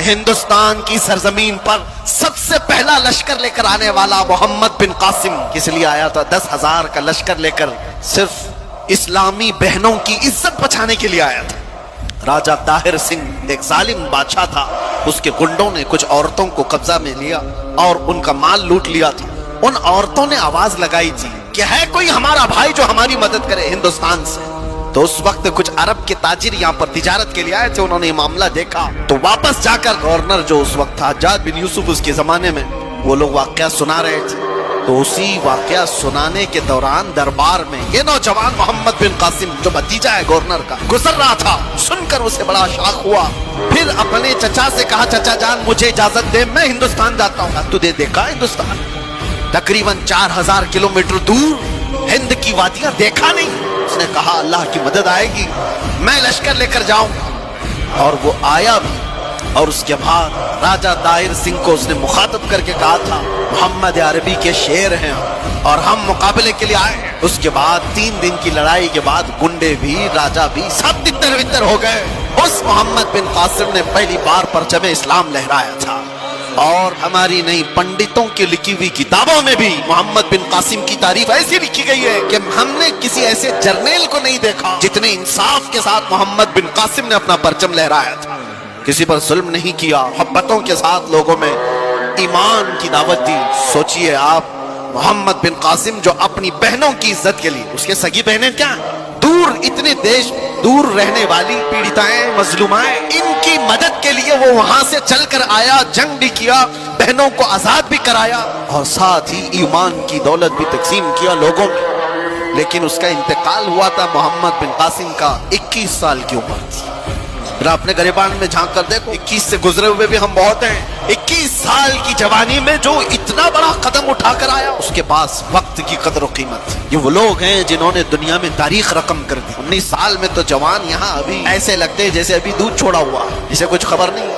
ہندوستان کی سرزمین پر سب سے پہلا لشکر لے کر آنے والا محمد بن قاسم کس لیے آیا تھا؟ 10,000 کا لشکر لے کر صرف اسلامی بہنوں کی عزت بچانے کے لیے آیا تھا۔ راجہ طاہر سنگھ ایک ظالم بادشاہ تھا، اس کے گنڈوں نے کچھ عورتوں کو قبضہ میں لیا اور ان کا مال لوٹ لیا تھا۔ ان عورتوں نے آواز لگائی تھی کہ ہے کوئی ہمارا بھائی جو ہماری مدد کرے ہندوستان سے۔ تو اس وقت کچھ عرب کے تاجر یہاں پر تجارت کے لیے آئے تھے، انہوں نے یہ معاملہ دیکھا تو واپس جا کر گورنر جو اس وقت تھا حجاج بن یوسف، اس کے زمانے میں وہ لوگ واقعہ سنا رہے تھے، تو اسی واقعہ سنانے کے دوران دربار میں یہ نوجوان محمد بن قاسم جو بھتیجا ہے گورنر کا گزر رہا تھا، سن کر اسے بڑا شاق ہوا۔ پھر اپنے چچا سے کہا چچا جان مجھے اجازت دے، میں ہندوستان جاتا ہوں۔ تو دیکھا ہندوستان تقریباً 4,000 کلومیٹر دور ہند کی وادیاں دیکھا نہیں؟ اس نے کہا اللہ کی مدد آئے گی، میں لشکر لے کر جاؤں گا، اور وہ آیا بھی۔ اور اس کے بعد راجہ طاہر سنگھ کو اس نے مخاطب کر کے کہا تھا محمد عربی کے شیر ہیں اور ہم مقابلے کے لیے آئے ہیں۔ اس کے بعد 3 دن کی لڑائی کے بعد گنڈے بھی راجہ بھی سب تتر بتر ہو گئے۔ اس محمد بن قاسم نے پہلی بار پرچم اسلام لہرایا تھا، اور ہماری نئی پنڈتوں کی لکھی ہوئی کتابوں میں بھی محمد بن قاسم کی تعریف ایسی لکھی گئی ہے کہ ہم نے کسی ایسے جرنیل کو نہیں دیکھا جتنے انصاف کے ساتھ محمد بن قاسم نے اپنا پرچم لہرایا تھا، کسی پر ظلم نہیں کیا، محبتوں کے ساتھ لوگوں میں ایمان کی دعوت دی۔ سوچئے آپ محمد بن قاسم جو اپنی بہنوں کی عزت کے لیے، اس کے سگی بہنیں کیا ہیں؟ دور اتنے دیش دور رہنے والی پیڑتائیں مظلومائیں، ان کی مدد کے لیے وہ وہاں سے چل کر آیا، جنگ بھی کیا، بہنوں کو آزاد بھی کرایا، اور ساتھ ہی ایمان کی دولت بھی تقسیم کیا لوگوں میں۔ لیکن اس کا انتقال ہوا تھا محمد بن قاسم کا 21 سال کی عمر تھی۔ ذرا اپنے گریبان میں جھانک کر دیکھو، 21 سے گزرے ہوئے بھی ہم بہت ہیں، 21 سال کی جوانی میں جو اتنا بڑا قدم اٹھا کر آیا، اس کے پاس وقت کی قدر و قیمت۔ یہ وہ لوگ ہیں جنہوں نے دنیا میں تاریخ رقم کر دی۔ 19 سال میں تو جوان یہاں ابھی ایسے لگتے جیسے ابھی دودھ چھوڑا ہوا، جسے کچھ خبر نہیں۔